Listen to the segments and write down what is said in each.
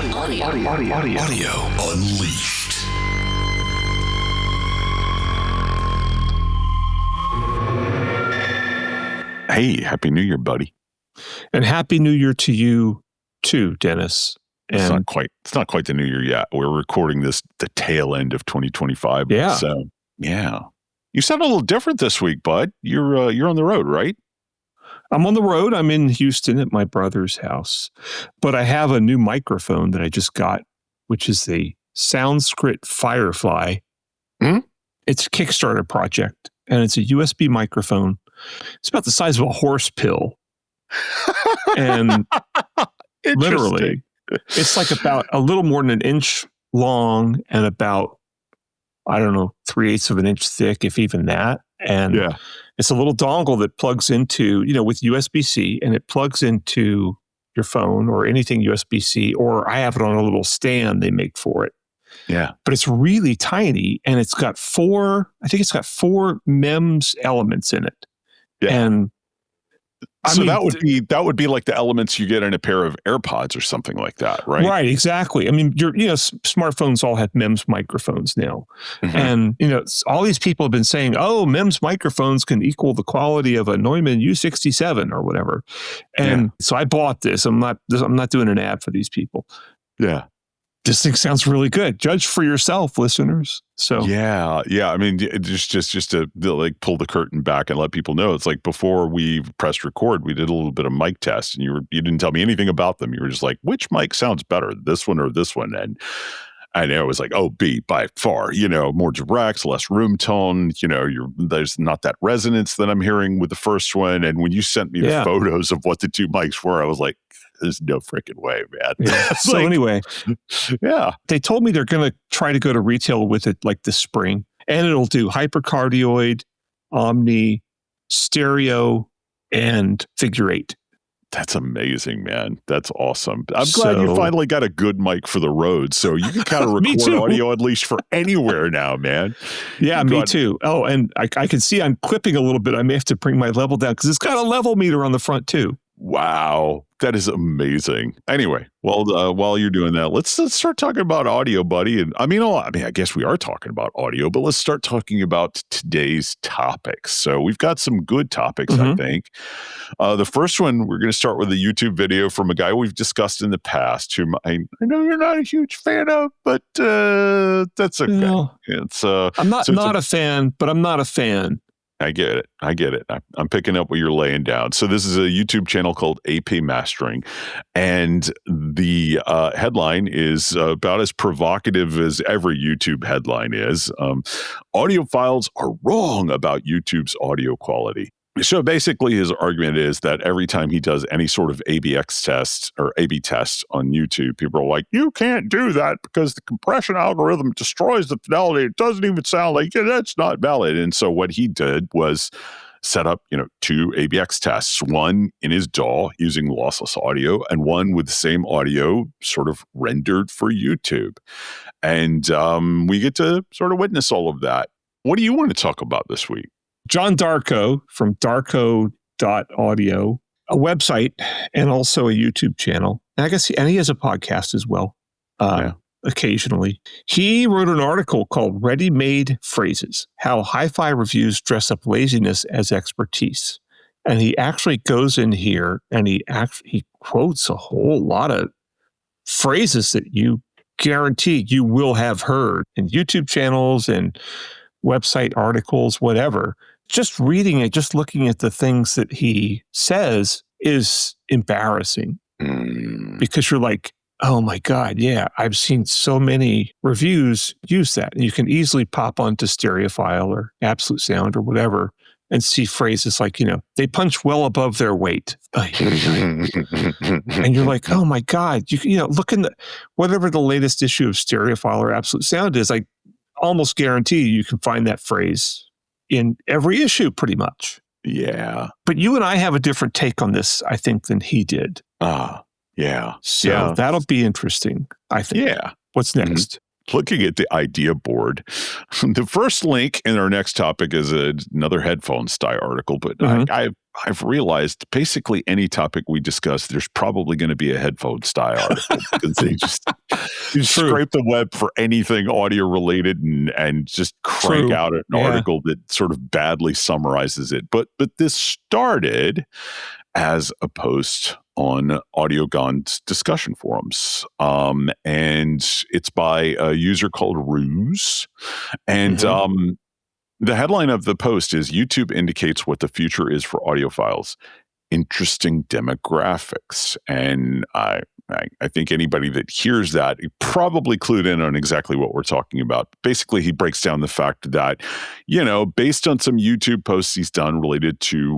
Audio Unleashed. Hey, Happy New Year, buddy. And Happy New Year to you too, Dennis. It's not quite the New Year yet. We're recording this the tail end of 2025. Yeah. So, yeah. You sound a little different this week, bud. You're on the road, right? I'm on the road. I'm in Houston at my brother's house. But I have a new microphone that I just got, which is the Soundscript Firefly. It's a Kickstarter project, and it's a USB microphone. It's about the size of a horse pill. And literally, it's like about a little more than an inch long and about, I don't know, 3/8 of an inch thick, if even that. And it's a little dongle that plugs into, with USB-C, and it plugs into your phone or anything USB-C, or I have it on a little stand they make for it. Yeah. But it's really tiny, and it's got four MEMS elements in it. Yeah. And that would be like the elements you get in a pair of AirPods or something like that, right? Right, exactly. I mean, smartphones all have MEMS microphones now. Mm-hmm. And, all these people have been saying, oh, MEMS microphones can equal the quality of a Neumann U67 or whatever. And so I bought this. I'm not doing an ad for these people. Yeah. This thing sounds really good. Judge for yourself, listeners. So yeah. I mean, just to like pull the curtain back and let people know, it's like before we pressed record, we did a little bit of mic test, and you didn't tell me anything about them. You were just like, which mic sounds better, this one or this one? And I know it was like, oh, B by far, more direct, less room tone. There's not that resonance that I'm hearing with the first one. And when you sent me the photos of what the two mics were, I was like, there's no freaking way, man. Yeah. So anyway, they told me they're going to try to go to retail with it like this spring, and it'll do hypercardioid, omni, stereo, and figure 8. That's amazing, man. That's awesome. I'm glad you finally got a good mic for the road, so you can kind of record Audio Unleashed for anywhere now, man. Yeah, me too. Oh, and I can see I'm clipping a little bit. I may have to bring my level down because it's got a level meter on the front too. Wow, that is amazing. Anyway, well, while you're doing that, let's start talking about audio, buddy. And I guess we are talking about audio, but let's start talking about today's topics. So we've got some good topics, I think. The first one, we're going to start with a YouTube video from a guy we've discussed in the past, whom I know you're not a huge fan of, but that's okay. No, I'm not a fan, but I'm not a fan. I get it. I'm picking up what you're laying down. So this is a YouTube channel called AP Mastering, and the headline is about as provocative as every YouTube headline is. Audiophiles are wrong about YouTube's audio quality. So basically his argument is that every time he does any sort of ABX test or A/B test on YouTube, people are like, you can't do that because the compression algorithm destroys the fidelity. It doesn't even sound like it. That's not valid. And so what he did was set up, 2 ABX tests, one in his DAW using lossless audio and one with the same audio sort of rendered for YouTube. And we get to sort of witness all of that. What do you want to talk about this week? John Darko from darko.audio, a website and also a YouTube channel. And I guess he has a podcast as well, occasionally. He wrote an article called Ready-Made Phrases, How Hi-Fi Reviews Dress Up Laziness as Expertise. And he actually goes in here and he quotes a whole lot of phrases that you guarantee you will have heard in YouTube channels and website articles, whatever. Just reading it, just looking at the things that he says is embarrassing because you're like, oh my God, yeah, I've seen so many reviews use that. And you can easily pop onto Stereophile or Absolute Sound or whatever and see phrases like, they punch well above their weight. And you're like, oh my God, look in whatever the latest issue of Stereophile or Absolute Sound is, I almost guarantee you can find that phrase in every issue pretty much. Yeah. But you and I have a different take on this, I think, than he did. Yeah. So that'll be interesting, I think. Yeah. What's next? looking at the idea board, the first link in our next topic is another headphone style article, but I've realized basically any topic we discuss, there's probably going to be a headphone style article because they just scrape the web for anything audio related and just crank out an article that sort of badly summarizes it. But this started as a post on AudioGon's discussion forums. And it's by a user called Ruse. And the headline of the post is YouTube indicates what the future is for audiophiles. Interesting demographics. And I think anybody that hears that probably clued in on exactly what we're talking about. Basically, he breaks down the fact that, based on some YouTube posts he's done related to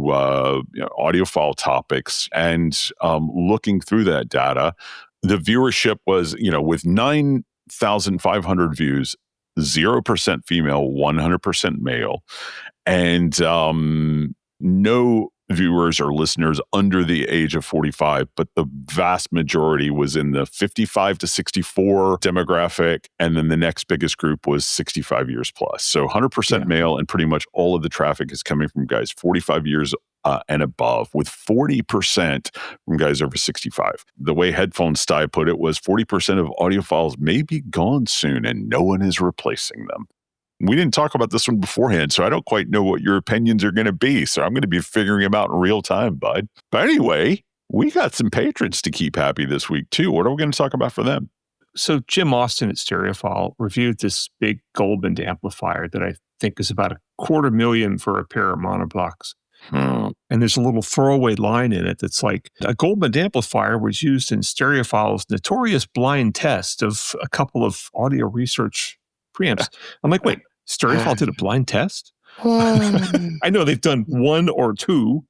audiophile topics and looking through that data, the viewership was, with 9,500 views, 0% female, 100% male, and no viewers or listeners under the age of 45, but the vast majority was in the 55 to 64 demographic. And then the next biggest group was 65 years plus. So 100% male, and pretty much all of the traffic is coming from guys 45 years and above, with 40% from guys over 65. The way Headphone Style put it was 40% of audiophiles may be gone soon and no one is replacing them. We didn't talk about this one beforehand, so I don't quite know what your opinions are going to be. So I'm going to be figuring them out in real time, bud. But anyway, we got some patrons to keep happy this week, too. What are we going to talk about for them? So Jim Austin at Stereophile reviewed this big Goldman amplifier that I think is about $250,000 for a pair of monoblocks. And there's a little throwaway line in it that's like, a Goldman amplifier was used in Stereophile's notorious blind test of a couple of audio research preamps. I'm like, wait, Stereophile did a blind test? I know they've done one or two,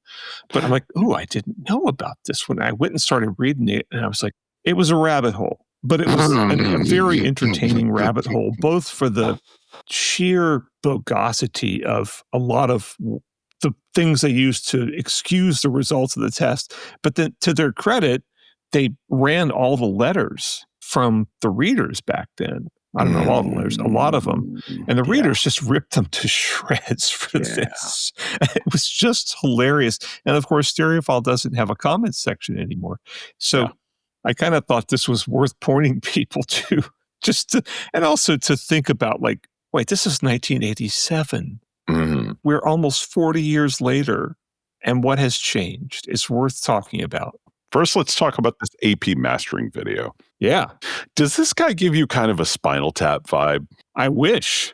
but I'm like, oh, I didn't know about this one. I went and started reading it, and I was like, it was a rabbit hole, but it was a very entertaining rabbit hole, both for the sheer bogosity of a lot of the things they used to excuse the results of the test. But then, to their credit, they ran all the letters from the readers back then. I don't know all the letters, a lot of them. And the readers just ripped them to shreds for this. It was just hilarious. And of course, Stereophile doesn't have a comment section anymore. So I kind of thought this was worth pointing people to, and also to think about, like, wait, this is 1987. We're almost 40 years later. And what has changed? It's worth talking about. First, let's talk about this AP mastering video. Yeah. Does this guy give you kind of a Spinal Tap vibe? I wish.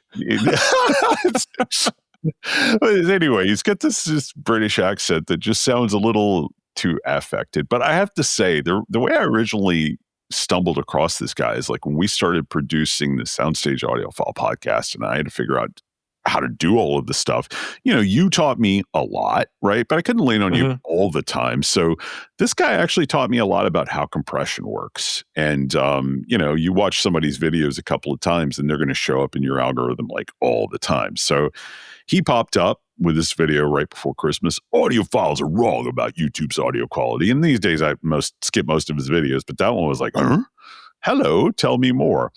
Anyway, he's got this British accent that just sounds a little too affected. But I have to say, the way I originally stumbled across this guy is like when we started producing the Soundstage Audiophile podcast, and I had to figure out how to do all of this stuff. You taught me a lot, right? But I couldn't lean on you all the time. So this guy actually taught me a lot about how compression works. And, you watch somebody's videos a couple of times and they're going to show up in your algorithm like all the time. So he popped up with this video right before Christmas. Audiophiles are wrong about YouTube's audio quality. And these days I skip most of his videos, but that one was like, hello, tell me more.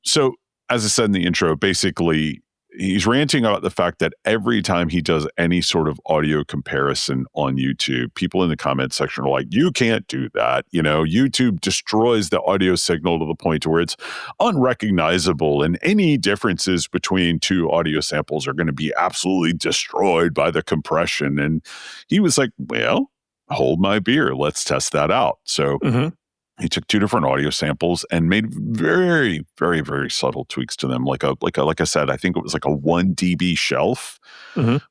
So as I said in the intro, basically, he's ranting about the fact that every time he does any sort of audio comparison on YouTube, people in the comment section are like, you can't do that. YouTube destroys the audio signal to the point where it's unrecognizable, and any differences between two audio samples are going to be absolutely destroyed by the compression. And he was like, well, hold my beer. Let's test that out. So he took two different audio samples and made very, very, very subtle tweaks to them. Like I said, I think it was like a 1 dB shelf,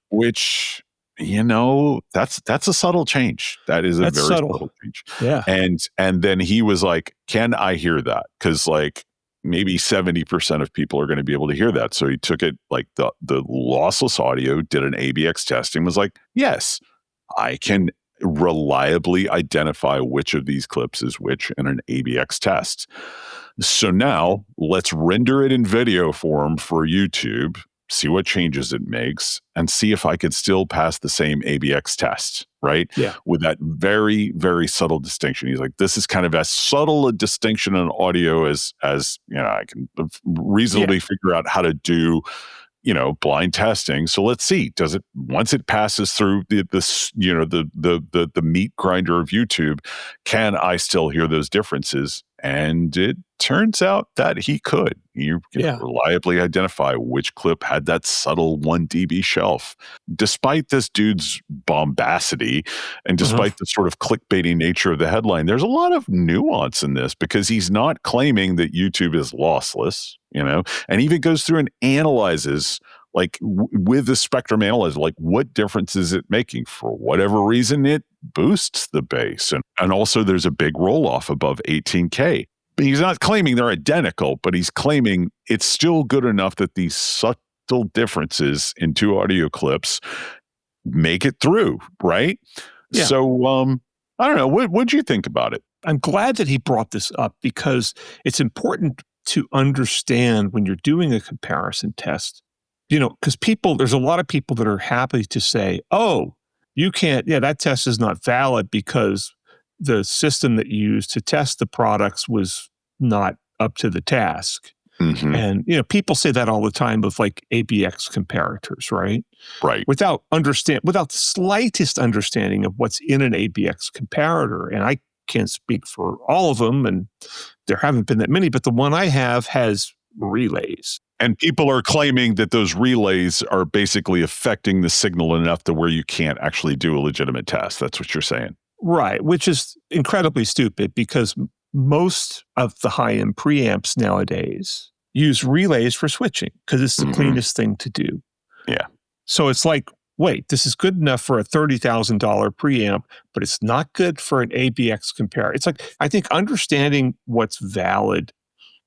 which, that's a subtle change. That is a very subtle change. Yeah. And then he was like, can I hear that? Because like maybe 70% of people are going to be able to hear that. So he took it like the lossless audio, did an ABX test, and was like, yes, I can reliably identify which of these clips is which in an ABX test. So now let's render it in video form for YouTube see what changes it makes, and see if I could still pass the same ABX test, right? Yeah. With that very, very subtle distinction. He's like, this is kind of as subtle a distinction in audio as I can reasonably figure out how to do blind testing. So let's see, does it, once it passes through the meat grinder of YouTube, can I still hear those differences? And it turns out that he could. You can reliably identify which clip had that subtle 1 dB shelf. Despite this dude's bombacity and despite the sort of clickbaity nature of the headline, there's a lot of nuance in this because he's not claiming that YouTube is lossless, and even goes through and analyzes with the spectrum analyzer, what difference is it making? For whatever reason, it boosts the bass. And also there's a big roll off above 18K. But he's not claiming they're identical, but he's claiming it's still good enough that these subtle differences in 2 audio clips make it through, right? Yeah. So I don't know. What'd you think about it? I'm glad that he brought this up because it's important to understand when you're doing a comparison test, because there's a lot of people that are happy to say, oh, you can't, that test is not valid because the system that you used to test the products was not up to the task. Mm-hmm. And, people say that all the time with ABX comparators, right? Right. Without the slightest understanding of what's in an ABX comparator. And I can't speak for all of them, and there haven't been that many, but the one I have has relays. And people are claiming that those relays are basically affecting the signal enough to where you can't actually do a legitimate test. That's what you're saying. Right, which is incredibly stupid because most of the high-end preamps nowadays use relays for switching because it's the cleanest thing to do. Yeah. So it's wait, this is good enough for a $30,000 preamp, but it's not good for an ABX comparator. It's I think understanding what's valid,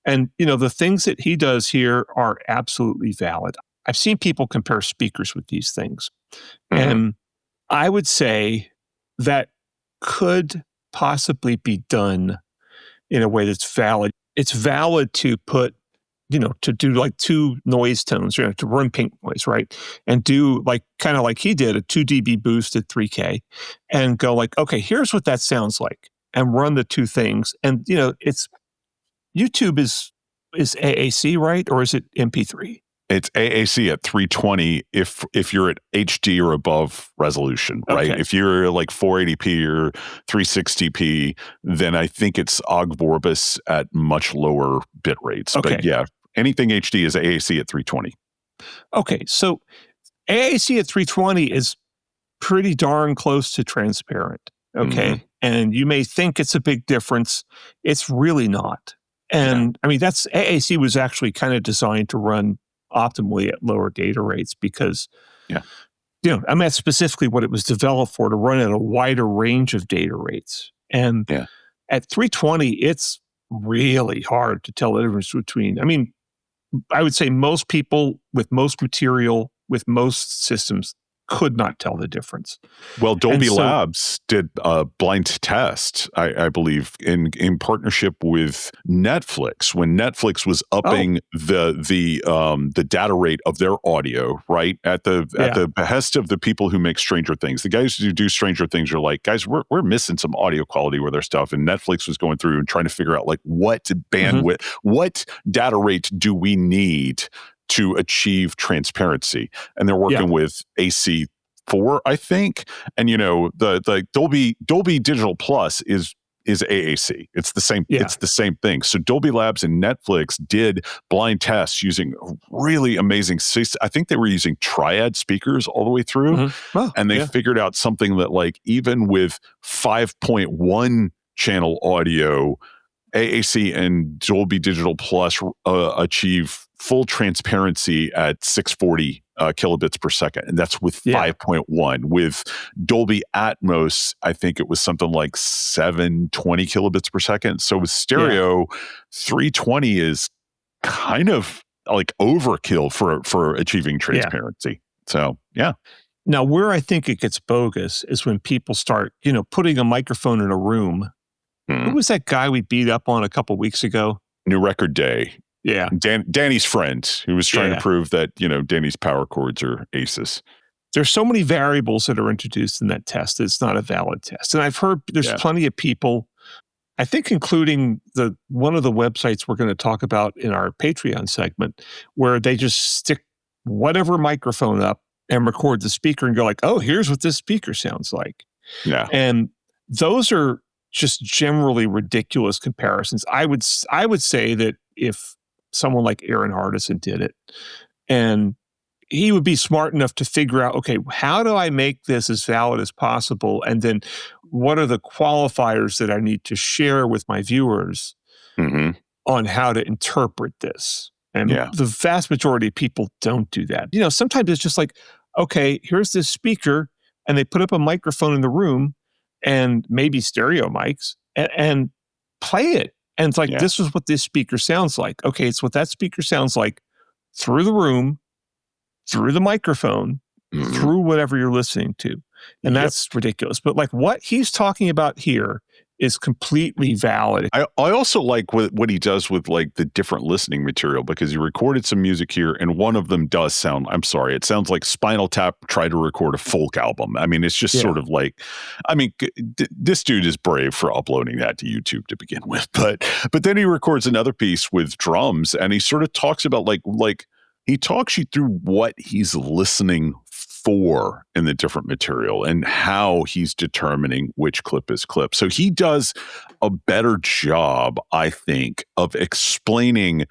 and the things that he does here are absolutely valid. I've seen people compare speakers with these things, and I would say that could possibly be done in a way that's valid. It's valid to put to do 2 noise tones, to run pink noise, right? And do kind of like he did, a 2 dB boost at 3K and go okay, here's what that sounds like, and run the 2 things. And, it's YouTube is AAC, right? Or is it MP3? It's AAC at 320 if you're at HD or above resolution, right? Okay. If you're 480p or 360p, then I think it's Ogg Vorbis at much lower bit rates. Okay. But yeah, anything HD is AAC at 320. Okay, so AAC at 320 is pretty darn close to transparent, okay? And you may think it's a big difference. It's really not. And I mean, AAC was actually kind of designed to run optimally at lower data rates because, that's specifically what it was developed for, to run at a wider range of data rates. And at 320, it's really hard to tell the difference between, I would say most people with most material, with most systems, could not tell the difference. Well, Dolby Labs did a blind test, I believe, in partnership with Netflix when Netflix was upping the data rate of their audio, right? At the behest of the people who make Stranger Things. The guys who do Stranger Things are like, guys, we're missing some audio quality with our stuff. And Netflix was going through and trying to figure out what bandwidth, what data rate do we need to achieve transparency, and they're working with AC4, I think. And the Dolby Digital Plus is AAC. It's the same. It's the same thing. So Dolby Labs and Netflix did blind tests using really amazing. I think they were using triad speakers all the way through, and they figured out something that even with 5.1 channel audio, AAC and Dolby Digital Plus achieve full transparency at 640 kilobits per second. And that's with 5.1. With Dolby Atmos, I think it was something like 720 kilobits per second. So with stereo, 320 is kind of overkill for achieving transparency. So, yeah. Now, where I think it gets bogus is when people start, putting a microphone in a room. Who was that guy we beat up on a couple weeks ago? New Record Day. Yeah. Danny's friend who was trying to prove that, Danny's power chords are aces. There's so many variables that are introduced in that test. It's not a valid test. And I've heard there's plenty of people, I think including one of the websites we're going to talk about in our Patreon segment, where they just stick whatever microphone up and record the speaker and go like, oh, here's what this speaker sounds like. Yeah. And those are just generally ridiculous comparisons. I would say that if someone like Aaron Hardison did it, and he would be smart enough to figure out, okay, how do I make this as valid as possible? And then what are the qualifiers that I need to share with my viewers on how to interpret this? And the vast majority of people don't do that. Sometimes it's just like, okay, here's this speaker, and they put up a microphone in the room and maybe stereo mics and play it. And it's like, this is what this speaker sounds like. Okay, it's what that speaker sounds like through the room, through the microphone, through whatever you're listening to. And that's ridiculous. But like what he's talking about here is completely valid. I also like what he does with like the different listening material, because he recorded some music here and one of them does sound, I'm sorry, it sounds like Spinal Tap tried to record a folk album. I mean, it's just sort of like, this dude is brave for uploading that to YouTube to begin with. But then he records another piece with drums and he sort of talks about like he talks you through what he's listening for in the different material and how he's determining which clip is clip. So he does a better job, I think, of explaining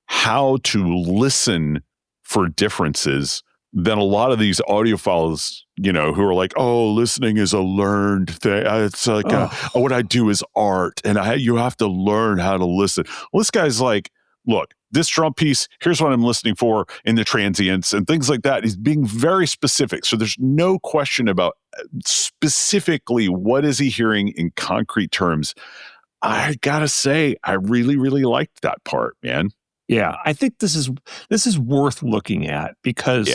how to listen for differences than a lot of these audiophiles, who are like, oh, listening is a learned thing. It's like, what I do is art and you have to learn how to listen. Well, this guy's like, look, this drum piece, here's what I'm listening for in the transients and things like that. He's being very specific. So there's no question about specifically what is he hearing in concrete terms. I gotta say, I really, really liked that part, man. Yeah, I think this is worth looking at because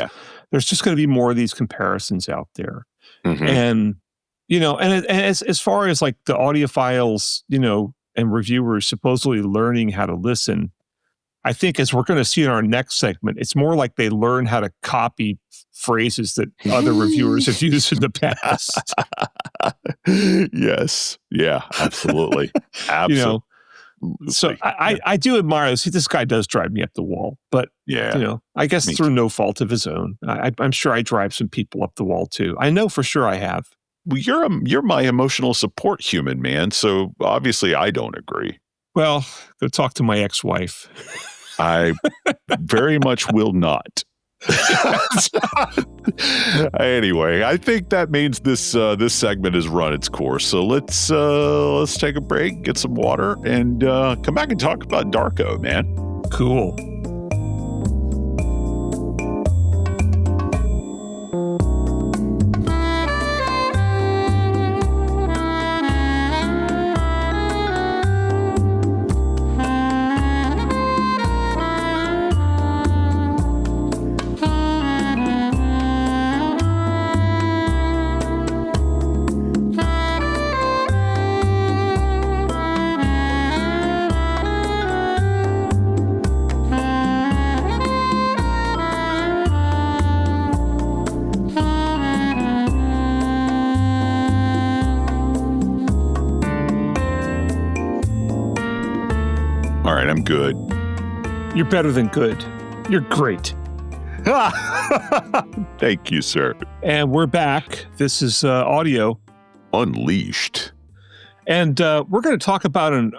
there's just going to be more of these comparisons out there. And, and as far as like the audiophiles, and reviewers supposedly learning how to listen, I think as we're going to see in our next segment, it's more like they learn how to copy phrases that other reviewers have used in the past. Yes. Yeah, absolutely. Absolutely. So I do admire this. This guy does drive me up the wall, but I guess through no fault of his own. I'm sure I drive some people up the wall too. I know for sure I have. Well, you're my emotional support human, man. So obviously I don't agree. Well, go talk to my ex-wife. I very much will not. Anyway, I think that means this segment has run its course. So let's take a break, get some water, and come back and talk about Darko, man. Cool. I'm good. You're better than good. You're great. Thank you, sir. And we're back. This is Audio Unleashed. And we're going to talk about an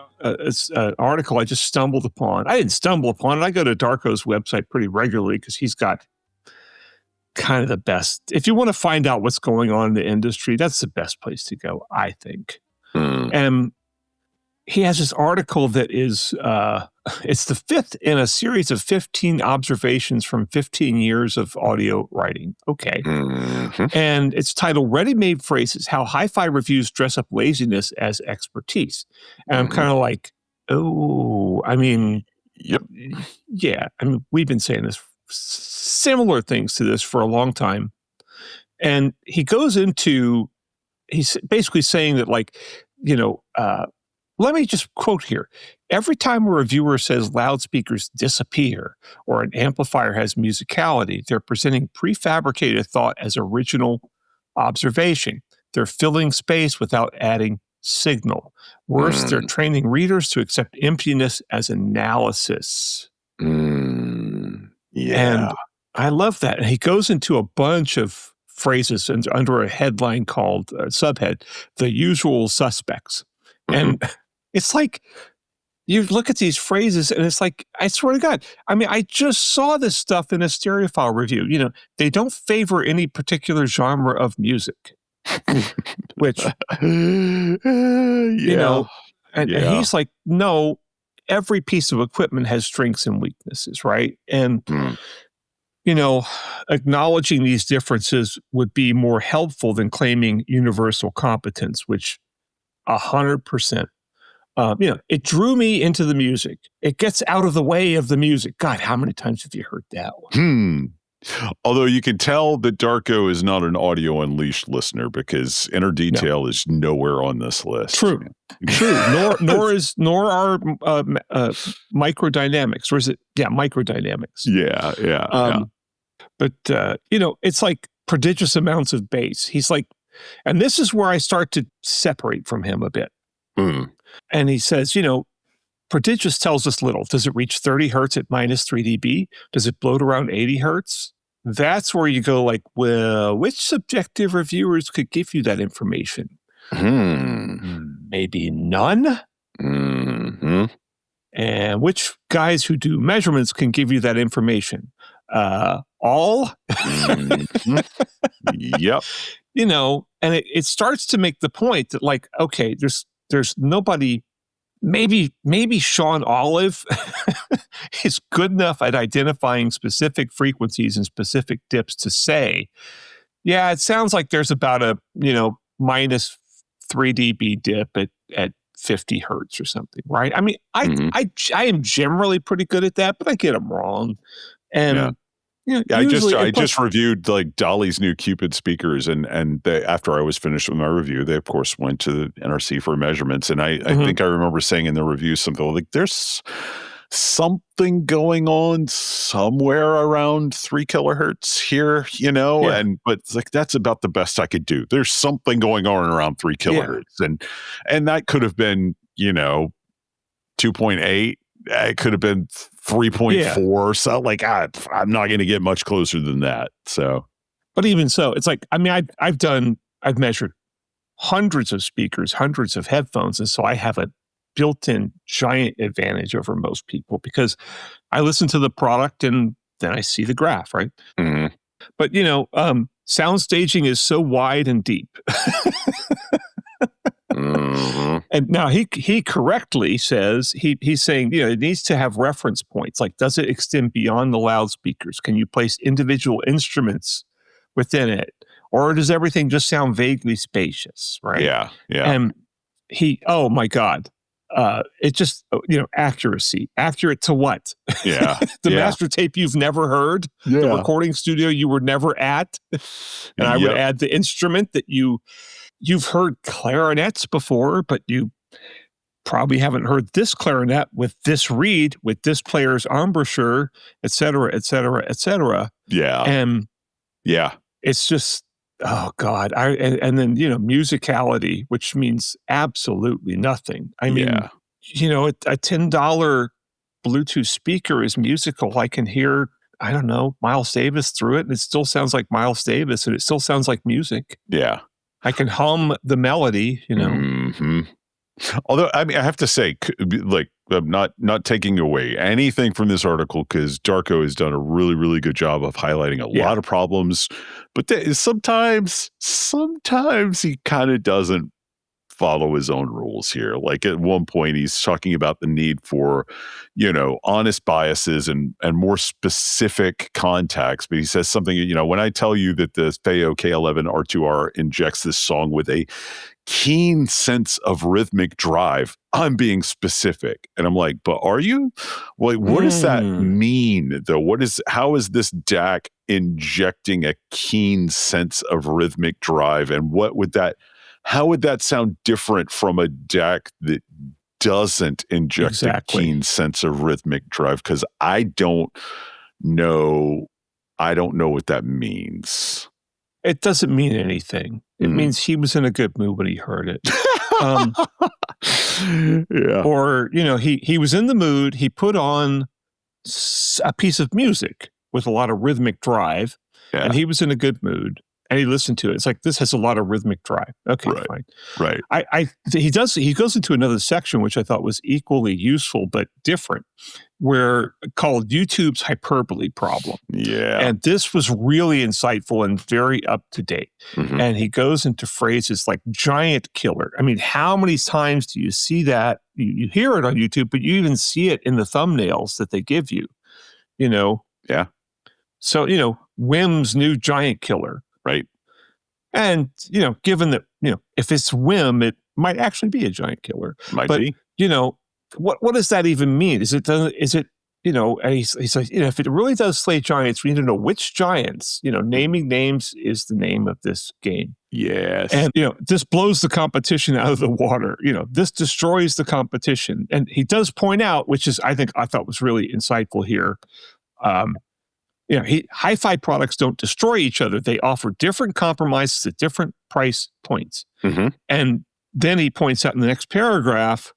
article I just stumbled upon. I didn't stumble upon it. I go to Darko's website pretty regularly because he's got kind of the best. If you want to find out what's going on in the industry, that's the best place to go, I think. And he has this article that is, it's the fifth in a series of 15 observations from 15 years of audio writing. Okay. And it's titled Ready-Made Phrases, How Hi-Fi Reviews Dress Up Laziness as Expertise. And I'm kind of like, oh, I mean, yeah. I mean, we've been saying this, similar things to this for a long time. And he goes into, he's basically saying that like, let me just quote here. Every time a reviewer says loudspeakers disappear or an amplifier has musicality, they're presenting prefabricated thought as original observation. They're filling space without adding signal. Worse, they're training readers to accept emptiness as analysis. Yeah. And I love that. And he goes into a bunch of phrases under a headline called subhead, The Usual Suspects. And it's like, you look at these phrases and it's like, I swear to God, I mean, I just saw this stuff in a Stereophile review. You know, they don't favor any particular genre of music, which, you know, and he's like, no, every piece of equipment has strengths and weaknesses, right? And, you know, acknowledging these differences would be more helpful than claiming universal competence, which 100%. You know, it drew me into the music. It gets out of the way of the music. God, how many times have you heard that one? Although you can tell that Darko is not an Audio Unleashed listener because Inner Detail is nowhere on this list. True. Nor are Microdynamics. Or is it? Yeah, Microdynamics. Yeah. But you know, it's like prodigious amounts of bass. He's like, and this is where I start to separate from him a bit. And he says, you know, prodigious tells us little. Does it reach 30 hertz at minus 3 dB? Does it bloat around 80 hertz? That's where you go like, well, which subjective reviewers could give you that information? Maybe none? And which guys who do measurements can give you that information? All? Yep. You know, and it starts to make the point that like, okay, there's nobody, maybe Sean Olive is good enough at identifying specific frequencies and specific dips to say, yeah, it sounds like there's about a, you know, minus 3 dB dip at 50 hertz or something, right? I mean, I am generally pretty good at that, but I get them wrong. And you know, I just reviewed like Dolly's new Cupid speakers, and they, after I was finished with my review, they of course went to the NRC for measurements, and I think I remember saying in the review something like, "There's something going on somewhere around 3 kilohertz here, you know," but it's like that's about the best I could do. There's something going on around 3 kilohertz, and that could have been, you know, 2.8. It could have been 3.4. So like, I'm not going to get much closer than that. So, but even so, it's like, I mean, I've measured hundreds of speakers, hundreds of headphones. And so I have a built-in giant advantage over most people because I listen to the product and then I see the graph, right? But you know, sound staging is so wide and deep. And now he correctly says, he's saying, you know, it needs to have reference points. Like, does it extend beyond the loudspeakers? Can you place individual instruments within it? Or does everything just sound vaguely spacious, right? Yeah. And oh my God. It just, you know, accuracy. Accurate to what? Yeah. The master tape you've never heard, the recording studio you were never at. And I would add the instrument that you've heard clarinets before, but you probably haven't heard this clarinet with this reed, with this player's embouchure, et cetera, et cetera, et cetera. Yeah. And it's just, oh God. And then, you know, musicality, which means absolutely nothing. I mean, you know, a $10 Bluetooth speaker is musical. I can hear, I don't know, Miles Davis through it, and it still sounds like Miles Davis, and it still sounds like music. Yeah. I can hum the melody, you know. Although, I mean, I have to say, like, I'm not taking away anything from this article because Darko has done a really, really good job of highlighting a lot of problems. But sometimes he kind of doesn't follow his own rules here. Like at one point, he's talking about the need for, you know, honest biases and more specific contacts. But he says something, you know, when I tell you that the Feo K11 R2R injects this song with a keen sense of rhythmic drive, I'm being specific. And I'm like, but are you? Like, what does that mean though? How is this DAC injecting a keen sense of rhythmic drive? And how would that sound different from a DAC that doesn't inject Exactly. a keen sense of rhythmic drive, because I don't know what that means. It doesn't mean anything. It means he was in a good mood when he heard it. Yeah. Or, he was in the mood, he put on a piece of music with a lot of rhythmic drive, and he was in a good mood, and he listened to it. It's like, this has a lot of rhythmic drive. Okay, fine. Right. He goes into another section, which I thought was equally useful, but different, called YouTube's hyperbole problem. Yeah. And this was really insightful and very up to date. Mhm. And he goes into phrases like giant killer. I mean, how many times do you see that? You hear it on YouTube, but you even see it in the thumbnails that they give you, Yeah. So, Wim's new giant killer. Right. And, given that, if it's Wim, it might actually be a giant killer. Might but, be. What does that even mean? Is it, and he's like, if it really does slay giants, we need to know which giants. Naming names is the name of this game. Yes. And, this blows the competition out of the water. This destroys the competition. And he does point out, which is, I thought was really insightful here. Hi-fi products don't destroy each other. They offer different compromises at different price points. Mm-hmm. And then he points out in the next paragraph,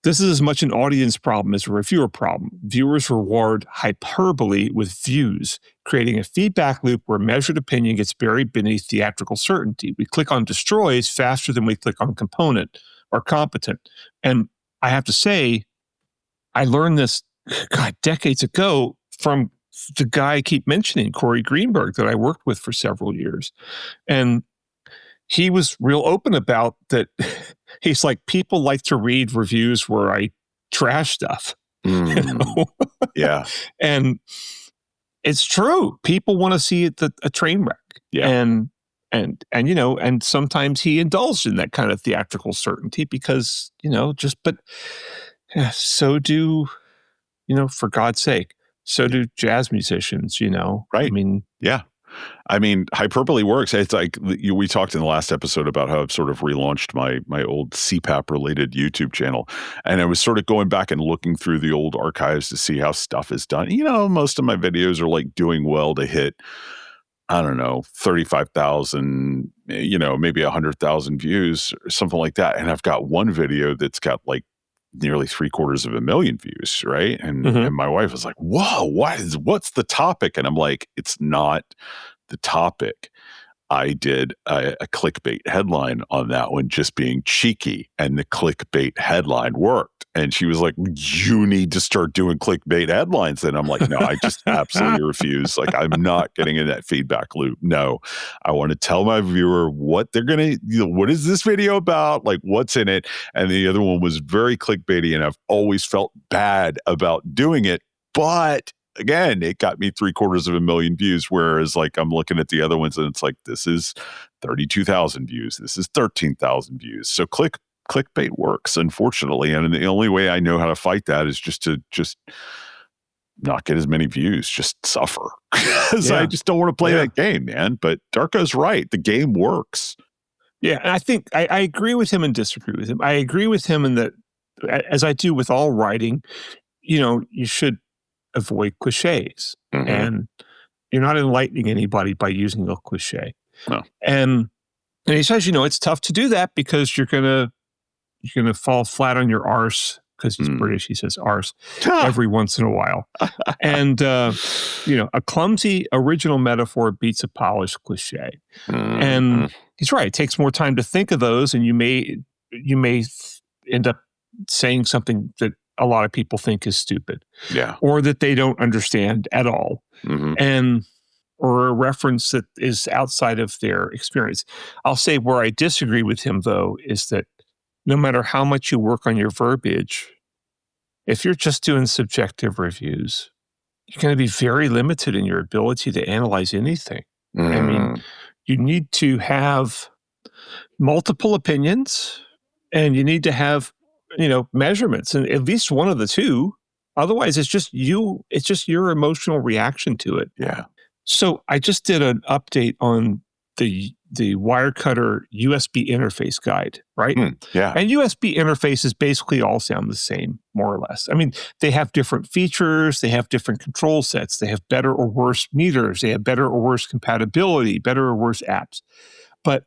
this is as much an audience problem as a reviewer problem. Viewers reward hyperbole with views, creating a feedback loop where measured opinion gets buried beneath theatrical certainty. We click on destroys faster than we click on component or competent. And I have to say, I learned this, decades ago from the guy I keep mentioning, Corey Greenberg, that I worked with for several years. And he was real open about that. He's like, people like to read reviews where I trash stuff. Yeah. And it's true. People want to see it a train wreck. Yeah. And sometimes he indulged in that kind of theatrical certainty because, so do, for God's sake, so do jazz musicians, Right. I mean, yeah. I mean, hyperbole works. It's like we talked in the last episode about how I've sort of relaunched my old CPAP-related YouTube channel. And I was sort of going back and looking through the old archives to see how stuff is done. Most of my videos are like doing well to hit, I don't know, 35,000, maybe 100,000 views or something like that. And I've got one video that's got like nearly 750,000 views, right? And my wife was like, whoa, what's the topic? And I'm like, it's not the topic. I did a clickbait headline on that one, just being cheeky, and the clickbait headline worked. And she was like, you need to start doing clickbait headlines. And I'm like, no, I just absolutely refuse. Like, I'm not getting in that feedback loop. No, I want to tell my viewer what they're going to, what is this video about? Like, what's in it? And the other one was very clickbaity, and I've always felt bad about doing it. But again, it got me 750,000 views, whereas like I'm looking at the other ones and it's like, this is 32,000 views. This is 13,000 views. So clickbait works, unfortunately. And the only way I know how to fight that is just to not get as many views, just suffer. Because I just don't want to play that game, man. But Darko's right. The game works. Yeah. And I think I agree with him and disagree with him. I agree with him in that, as I do with all writing, you should avoid cliches. And you're not enlightening anybody by using a cliche. No. And he says, it's tough to do that because you're gonna fall flat on your arse, because he's British. He says arse every once in a while. And a clumsy original metaphor beats a polished cliche. And he's right. It takes more time to think of those, and you may end up saying something that a lot of people think is stupid, or that they don't understand at all, or a reference that is outside of their experience. I'll say where I disagree with him, though, is that no matter how much you work on your verbiage, if you're just doing subjective reviews, you're going to be very limited in your ability to analyze anything. I mean, you need to have multiple opinions, and you need to have measurements, and at least one of the two. Otherwise, it's just your emotional reaction to it. Yeah. So I just did an update on the the Wirecutter USB interface guide, right? Yeah. And USB interfaces basically all sound the same, more or less. I mean, they have different features, they have different control sets, they have better or worse meters, they have better or worse compatibility, better or worse apps. But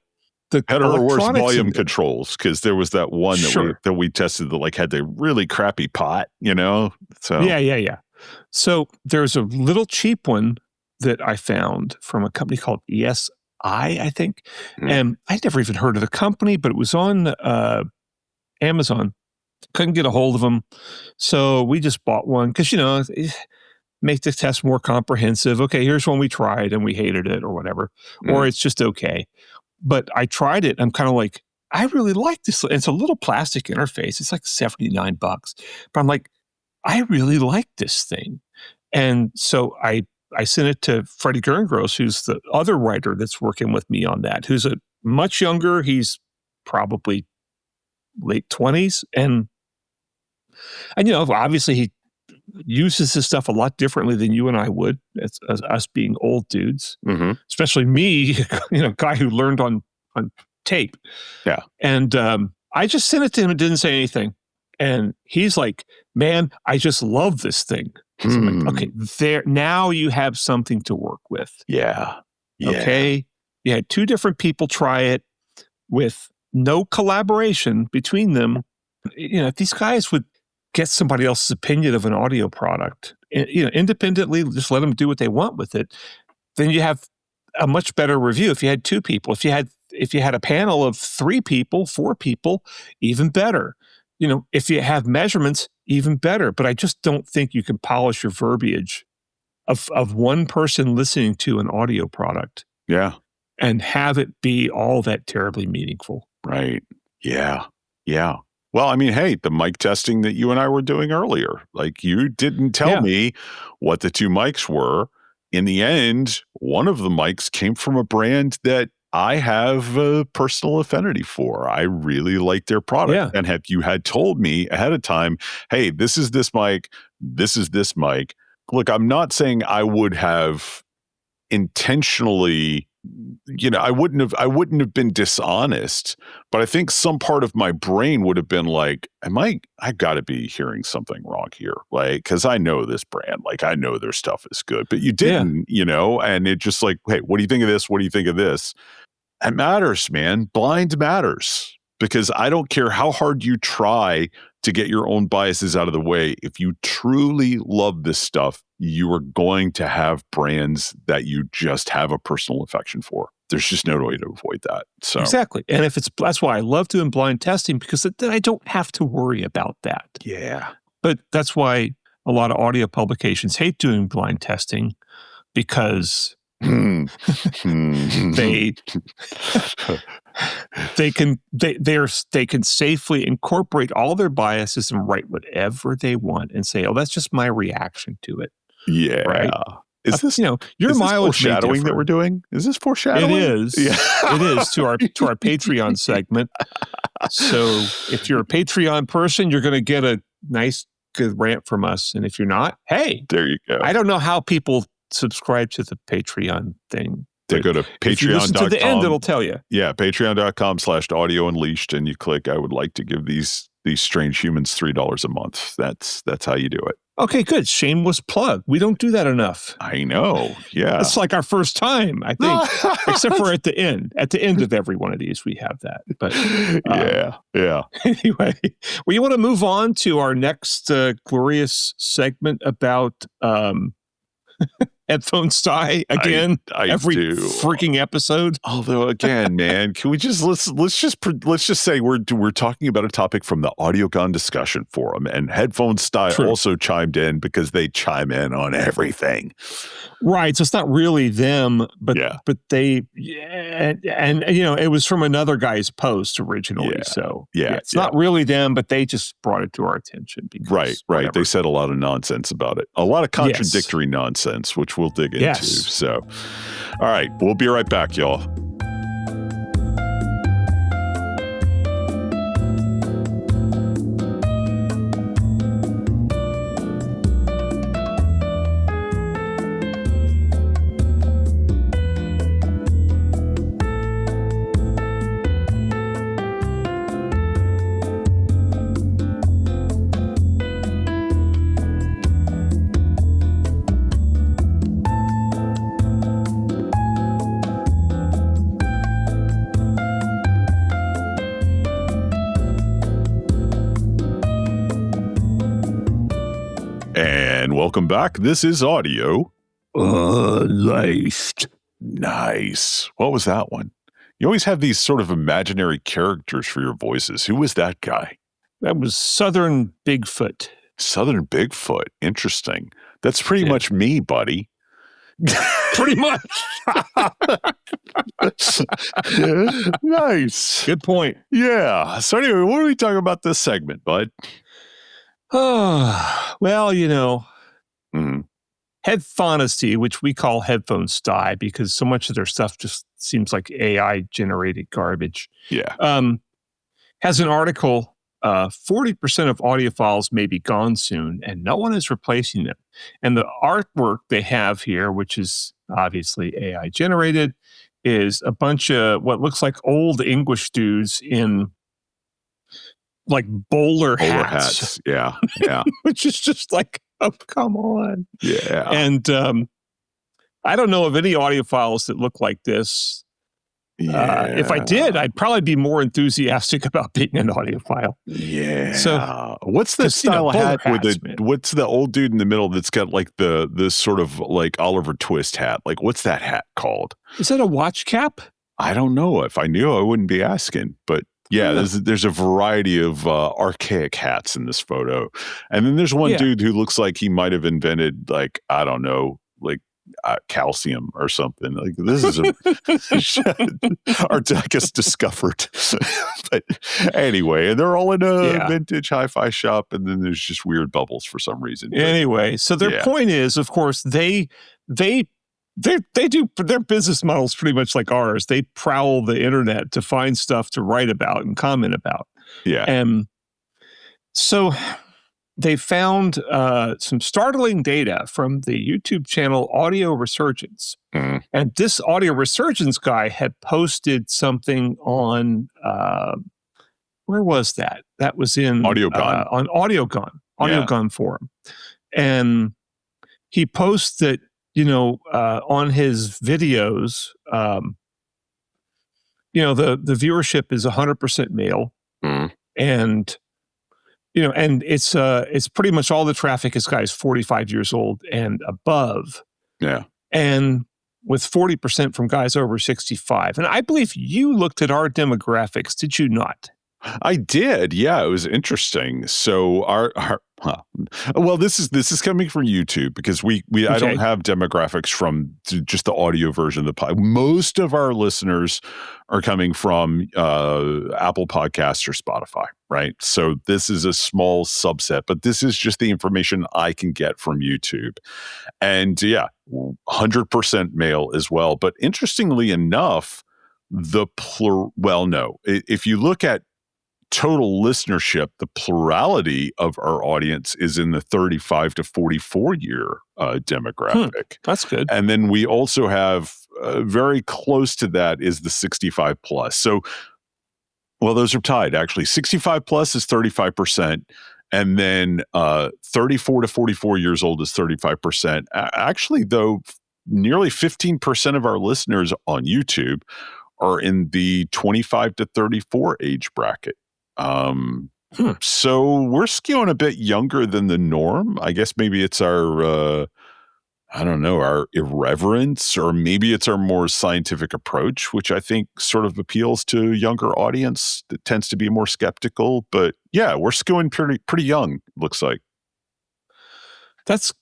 the better or worse volume in controls, because there was that one that we tested that like had the really crappy pot, So yeah. So there's a little cheap one that I found from a company called ESI, I think. And I'd never even heard of the company, but it was on Amazon. Couldn't get a hold of them. So we just bought one because, make the test more comprehensive. Okay, here's one we tried and we hated it or whatever. Or it's just okay. But I tried it. I'm kind of like, I really like this. It's a little plastic interface. It's like $79. But I'm like, I really like this thing. And so I sent it to Freddie Gerngross, who's the other writer that's working with me on that, who's a much younger. He's probably late 20s. And obviously he uses this stuff a lot differently than you and I would, as us being old dudes, especially me, guy who learned on tape. Yeah. And I just sent it to him and didn't say anything. And he's like, man, I just love this thing. So I'm like, okay, now you have something to work with. Yeah. Okay. You had two different people try it with no collaboration between them. If these guys would get somebody else's opinion of an audio product, independently, just let them do what they want with it, then you have a much better review. If you had two people, if you had a panel of 3 people, 4 people, even better. If you have measurements, even better. But I just don't think you can polish your verbiage of one person listening to an audio product. Yeah. And have it be all that terribly meaningful. Right. Yeah. Yeah. Well, I mean, hey, the mic testing that you and I were doing earlier, like you didn't tell me what the 2 mics were. In the end, one of the mics came from a brand that I have a personal affinity for. I really like their product. Yeah. And had you had told me ahead of time, hey, this is this mic, this is this mic. Look, I'm not saying I would have intentionally, I wouldn't have been dishonest, but I think some part of my brain would have been like, I gotta be hearing something wrong here. Like, cause I know this brand, like I know their stuff is good, but you didn't, and it just like, hey, what do you think of this? What do you think of this? It matters, man. Blind matters, because I don't care how hard you try to get your own biases out of the way. If you truly love this stuff, you are going to have brands that you just have a personal affection for. There's just no way to avoid that. So exactly. And that's why I love doing blind testing, because then I don't have to worry about that. Yeah. But that's why a lot of audio publications hate doing blind testing, because they can safely incorporate all their biases and write whatever they want and say, oh, that's just my reaction to it. Yeah. Right? Is this your is mileage this foreshadowing that we're doing? Is this foreshadowing? It is. Yeah. It is to our Patreon segment. So if you're a Patreon person, you're going to get a nice good rant from us. And if you're not, hey, there you go. I don't know how people subscribe to the Patreon thing. They go to patreon.com. If you listen to the end, it'll tell you. Yeah, patreon.com/audio unleashed, and you click, I would like to give these strange humans $3 a month. That's how you do it. Okay, good. Shameless plug. We don't do that enough. I know. Yeah. It's like our first time, I think. Except for at the end. At the end of every one of these, we have that. But yeah. Anyway, well, you want to move on to our next glorious segment about headphones die again every freaking episode. Although again, man, can we just let's just say we're talking about a topic from the AudioGone discussion forum, and headphones die also chimed in because they chime in on everything. Right. So it's not really them, but they and it was from another guy's post originally. So it's not really them, but they just brought it to our attention because right. Whatever. They said a lot of nonsense about it. A lot of contradictory nonsense, which we'll dig into. So, all right, we'll be right back, y'all. welcome back. This is audio. Unleashed. Nice. What was that one? You always have these sort of imaginary characters for your voices. Who was that guy? That was Southern Bigfoot. Southern Bigfoot. Interesting. That's pretty much me, buddy. Pretty much. Nice. Good point. Yeah. So anyway, what are we talking about this segment, bud? Oh, well, Mm-hmm. Headphonesty, which we call headphone sty because so much of their stuff just seems like AI generated garbage. Yeah. Has an article, 40% of audiophiles may be gone soon and no one is replacing them. And the artwork they have here, which is obviously AI generated, is a bunch of what looks like old English dudes in like bowler hats. Yeah. Yeah. Which is just like, oh, come on. Yeah. And I don't know of any audiophiles that look like this. Yeah. If I did, I'd probably be more enthusiastic about being an audiophile. Yeah. So what's the style hat with what's the old dude in the middle that's got like this sort of like Oliver Twist hat? Like what's that hat called? Is that a watch cap? I don't know. If I knew, I wouldn't be asking. But yeah, there's a variety of archaic hats in this photo. And then there's one dude who looks like he might have invented like, I don't know, like calcium or something. Like this is or I guess discovered. But anyway, and they're all in a vintage hi-fi shop, and then there's just weird bubbles for some reason. But, anyway, so their point is, of course, they do their business models pretty much like ours. They prowl the internet to find stuff to write about and comment about. Yeah. And so they found some startling data from the YouTube channel Audio Resurgence. Mm. And this Audio Resurgence guy had posted something on, where was that? That was in AudioGun. On AudioGun forum. And he posted, on his videos, the viewership is 100% male. Mm. And and it's pretty much all the traffic is guys 45 years old and above. Yeah. And with 40% from guys over 65. And I believe you looked at our demographics, did you not? I did. Yeah, it was interesting. So well, this is coming from YouTube because I don't have demographics from just the audio version of the pod. Most of our listeners are coming from Apple Podcasts or Spotify, right? So this is a small subset, but this is just the information I can get from YouTube. And 100% male as well. But interestingly enough, if you look at total listenership, the plurality of our audience is in the 35 to 44 year demographic. That's good. And then we also have very close to that is the 65 plus. So, well, those are tied actually. 65 plus is 35%. And then 34 to 44 years old is 35%. Actually, though, nearly 15% of our listeners on YouTube are in the 25 to 34 age bracket. So we're skewing a bit younger than the norm. I guess maybe it's our, our irreverence, or maybe it's our more scientific approach, which I think sort of appeals to a younger audience that tends to be more skeptical. But yeah, we're skewing pretty young, looks like. That's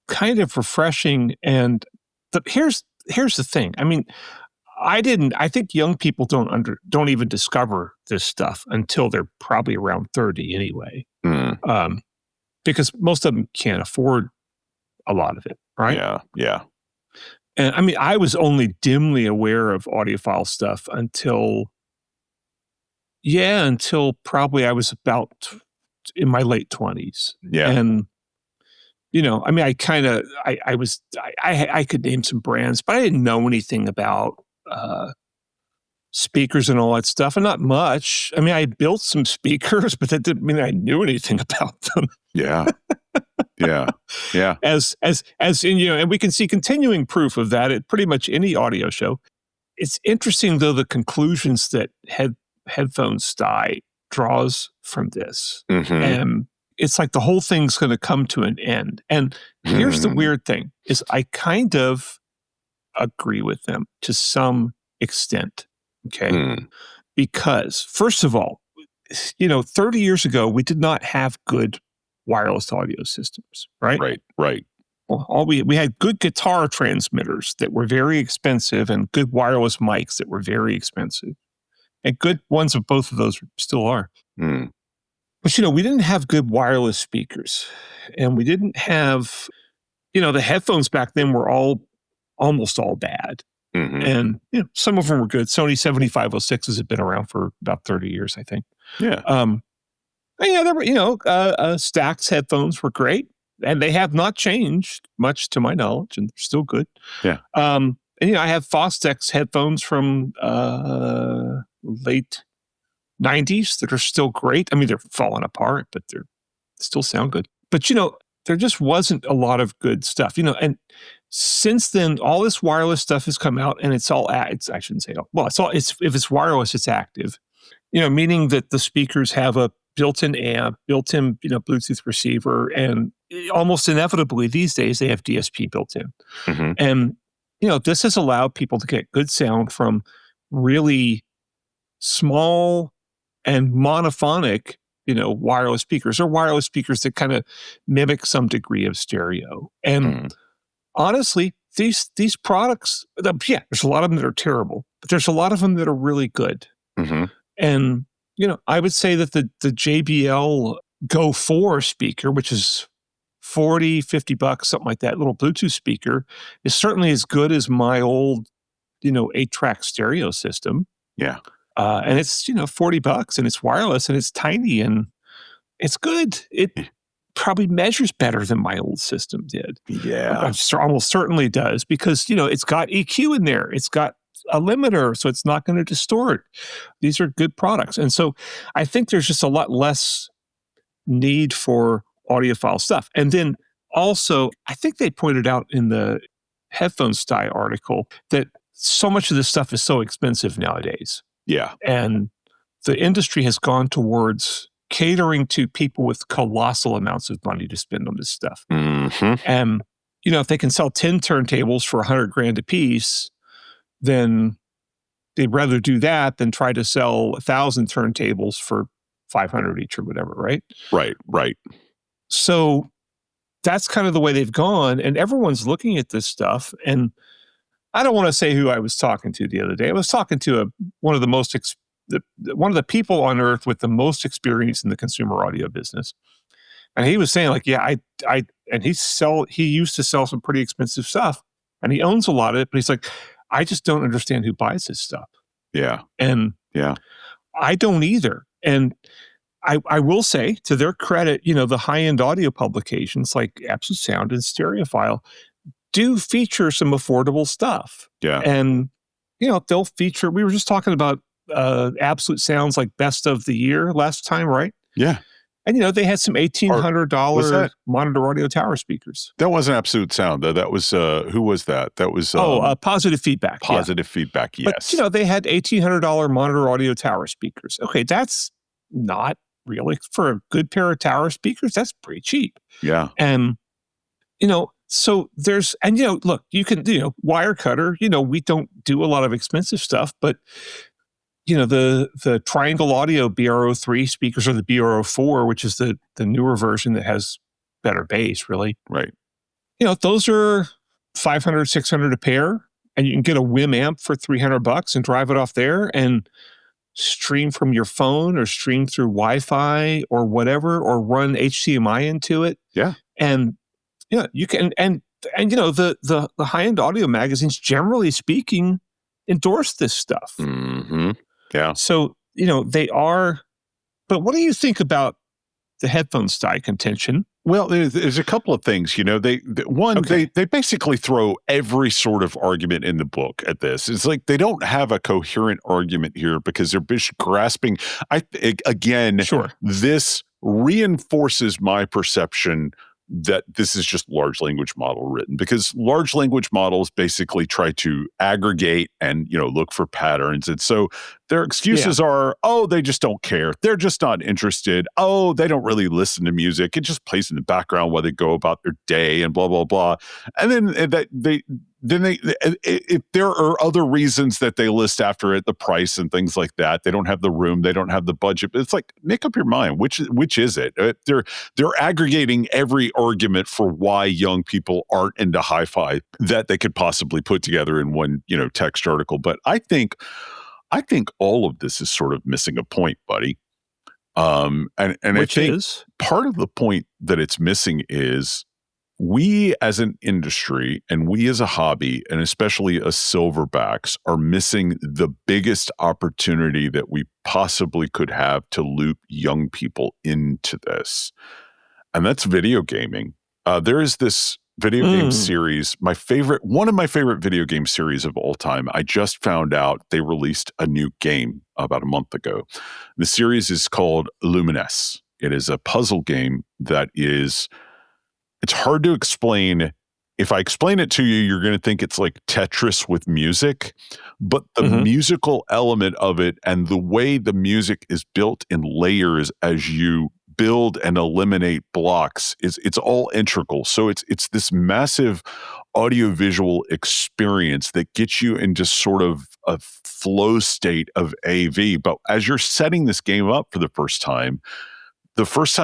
kind of refreshing. And here's the thing. I mean, I think young people don't even discover this stuff until they're probably around 30 anyway. Mm. Because most of them can't afford a lot of it, right? Yeah. And I mean, I was only dimly aware of audiophile stuff until probably I was about in my late 20s. Yeah. And I mean, I could name some brands, but I didn't know anything about speakers and all that stuff, and not much. I mean, I built some speakers, but that didn't mean I knew anything about them. Yeah. As in, and we can see continuing proof of that at pretty much any audio show. It's interesting, though, the conclusions that headphone sty draws from this. Mm-hmm. And it's like the whole thing's going to come to an end. And here's the weird thing is I kind of agree with them to some extent. Okay. Because first of all, 30 years ago, we did not have good wireless audio systems, right? Right. Well, we had good guitar transmitters that were very expensive and good wireless mics that were very expensive. And good ones of both of those still are. But, we didn't have good wireless speakers. And we didn't have, the headphones back then were almost all bad. And, some of them were good. Sony 7506s have been around for about 30 years, I think. Yeah. There were, Stax headphones were great. And they have not changed much to my knowledge, and they're still good. Yeah. And, I have Fostex headphones from late 90s that are still great. I mean, they're falling apart, but they still sound good. But, there just wasn't a lot of good stuff, and since then, all this wireless stuff has come out, and it's all, I shouldn't say, if it's wireless, it's active, meaning that the speakers have a built-in amp, built-in, Bluetooth receiver, and almost inevitably these days they have DSP built in. And, this has allowed people to get good sound from really small and monophonic, wireless speakers or wireless speakers that kind of mimic some degree of stereo. And honestly, these products, there's a lot of them that are terrible, but there's a lot of them that are really good. And, I would say that the JBL Go 4 speaker, which is $40-$50, something like that, little Bluetooth speaker, is certainly as good as my old, 8-track stereo system. Yeah. And it's, $40 and it's wireless and it's tiny and it's good. It probably measures better than my old system did. Yeah. Almost certainly does because, it's got EQ in there. It's got a limiter, so it's not going to distort. These are good products. And so I think there's just a lot less need for audiophile stuff. And then also, I think they pointed out in the Headphone Style article that so much of this stuff is so expensive nowadays. Yeah. And the industry has gone towards catering to people with colossal amounts of money to spend on this stuff. And, if they can sell 10 turntables for $100,000 a piece, then they'd rather do that than try to sell 1,000 turntables for $500 each or whatever, right? Right. So that's kind of the way they've gone. And everyone's looking at this stuff. And I don't want to say who I was talking to the other day. I was talking to one of the people on earth with the most experience in the consumer audio business. And he was saying he used to sell some pretty expensive stuff and he owns a lot of it, but he's like, I just don't understand who buys this stuff. Yeah. And I don't either. And I will say to their credit, the high-end audio publications like Absolute Sound and Stereophile do feature some affordable stuff. Yeah. And, they'll feature, we were just talking about Absolute Sound's like best of the year last time, right? Yeah. And, they had some $1,800 monitor audio tower speakers. That wasn't Absolute Sound. That was, who was that? That was... Positive Feedback. Positive Feedback, yes. But, they had $1,800 monitor audio tower speakers. Okay, that's not really, for a good pair of tower speakers, that's pretty cheap. Yeah. And, so there's, look, you can, Wirecutter, we don't do a lot of expensive stuff, but, the Triangle Audio BRO3 speakers or the BRO4, which is the newer version that has better bass, really. Right. Those are $500, $600 a pair, and you can get a WIM amp for $300 and drive it off there and stream from your phone or stream through Wi-Fi or whatever, or run HDMI into it. Yeah. And, you can, and the high-end audio magazines, generally speaking, endorse this stuff. Yeah. So, they are, but what do you think about the Headphone Style contention? Well, there's a couple of things, they basically throw every sort of argument in the book at this. It's like they don't have a coherent argument here because they're grasping. This reinforces my perception that this is just large language model written, because large language models basically try to aggregate and, look for patterns. And so their excuses are, oh, they just don't care. They're just not interested. Oh, they don't really listen to music. It just plays in the background while they go about their day and blah, blah, blah. And then if there are other reasons that they list after it, the price and things like that, they don't have the room, they don't have the budget. But it's like, make up your mind. Which is it? They're aggregating every argument for why young people aren't into hi-fi that they could possibly put together in one, text article. But I think all of this is sort of missing a point, buddy. And Which I think is part of the point that it's missing is we as an industry and we as a hobby, and especially as silverbacks, are missing the biggest opportunity that we possibly could have to loop young people into this. And that's video gaming. There is this video game series, one of my favorite video game series of all time. I just found out they released a new game about a month ago. The series is called Lumines. It is a puzzle game that is... It's hard to explain. If I explain it to you, you're going to think it's like Tetris with music, but the musical element of it and the way the music is built in layers as you build and eliminate blocks it's all integral. So it's this massive audiovisual experience that gets you into sort of a flow state of AV. But as you're setting this game up for the first time, the first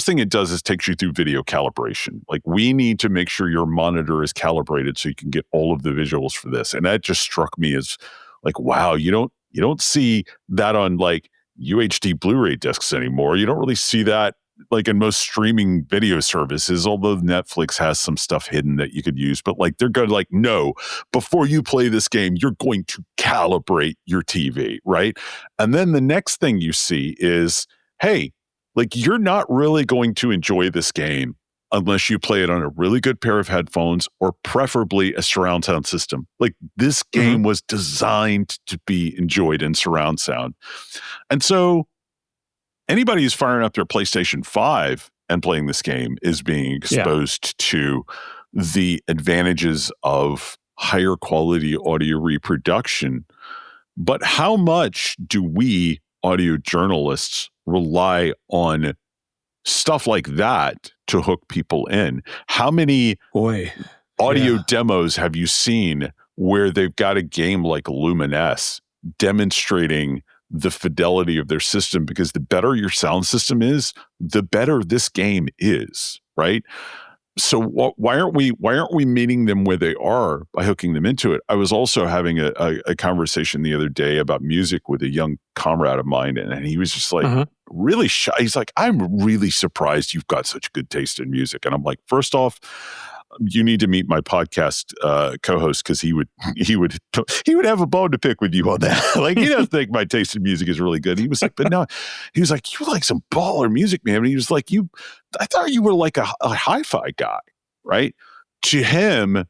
thing it does is takes you through video calibration. Like, we need to make sure your monitor is calibrated so you can get all of the visuals for this. And that just struck me as like, wow, you don't see that on like UHD Blu-ray discs anymore. You don't really see that like in most streaming video services, although Netflix has some stuff hidden that you could use. But like, they're going to like, no, before you play this game, you're going to calibrate your TV, right? And then the next thing you see is, hey, like, you're not really going to enjoy this game unless you play it on a really good pair of headphones or preferably a surround sound system. Like, this game was designed to be enjoyed in surround sound. And so anybody who's firing up their PlayStation 5 and playing this game is being exposed to the advantages of higher quality audio reproduction. But how much do we audio journalists rely on stuff like that to hook people in? How many audio demos have you seen where they've got a game like Lumines demonstrating the fidelity of their system? Because the better your sound system is, the better this game is, right? So why aren't we meeting them where they are by hooking them into it? I was also having a conversation the other day about music with a young comrade of mine, and he was just like really shy. He's like, I'm really surprised you've got such good taste in music. And I'm like, first off, you need to meet my podcast co-host, because he would have a bone to pick with you on that. Like, he doesn't think my taste in music is really good. He was like, but no, he was like, you like some baller music, man. And he was like, I thought you were like a hi-fi guy, right? To him,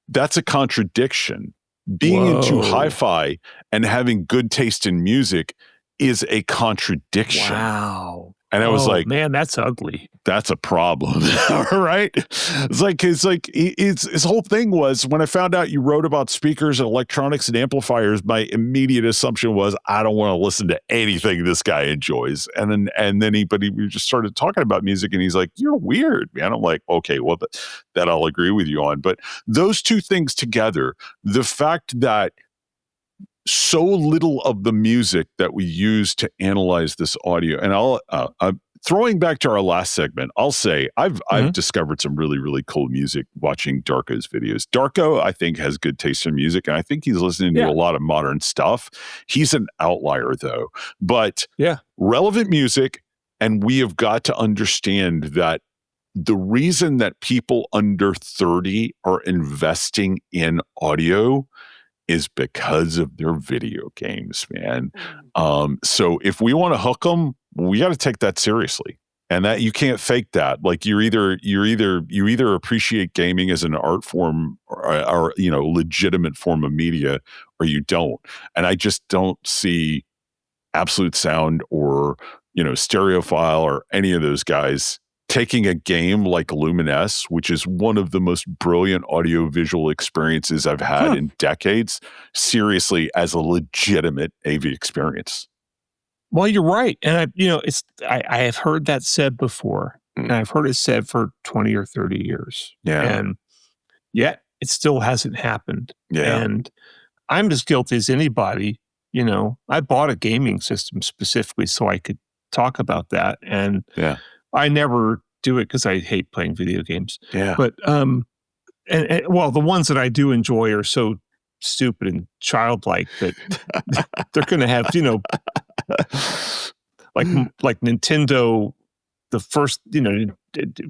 that's a contradiction. Being into hi-fi and having good taste in music is a contradiction. Wow. And I was like, man, that's ugly. That's a problem. All right. It's like his whole thing was, when I found out you wrote about speakers and electronics and amplifiers, my immediate assumption was, I don't want to listen to anything this guy enjoys. And then we just started talking about music, and he's like, you're weird, man. I'm like, okay, well, that I'll agree with you on. But those two things together, the fact that so little of the music that we use to analyze this audio, and I'm throwing back to our last segment, I'll say I've discovered some really, really cool music watching Darko's videos. Darko, I think, has good taste in music, and I think he's listening to a lot of modern stuff. He's an outlier, though, but relevant music. And we have got to understand that the reason that people under 30 are investing in audio is because of their video games, man. So if we want to hook them, we got to take that seriously, and that you can't fake that. Like, you either appreciate gaming as an art form or legitimate form of media, or you don't. And I just don't see Absolute Sound or Stereophile or any of those guys taking a game like Luminous, which is one of the most brilliant audiovisual experiences I've had in decades, seriously as a legitimate AV experience. Well, you're right. And I have heard that said before, and I've heard it said for 20 or 30 years. Yeah. And yet it still hasn't happened. Yeah. And I'm as guilty as anybody. I bought a gaming system specifically so I could talk about that. And I never do it because I hate playing video games. Yeah. But, well, the ones that I do enjoy are so stupid and childlike that they're going to have, like Nintendo, the first,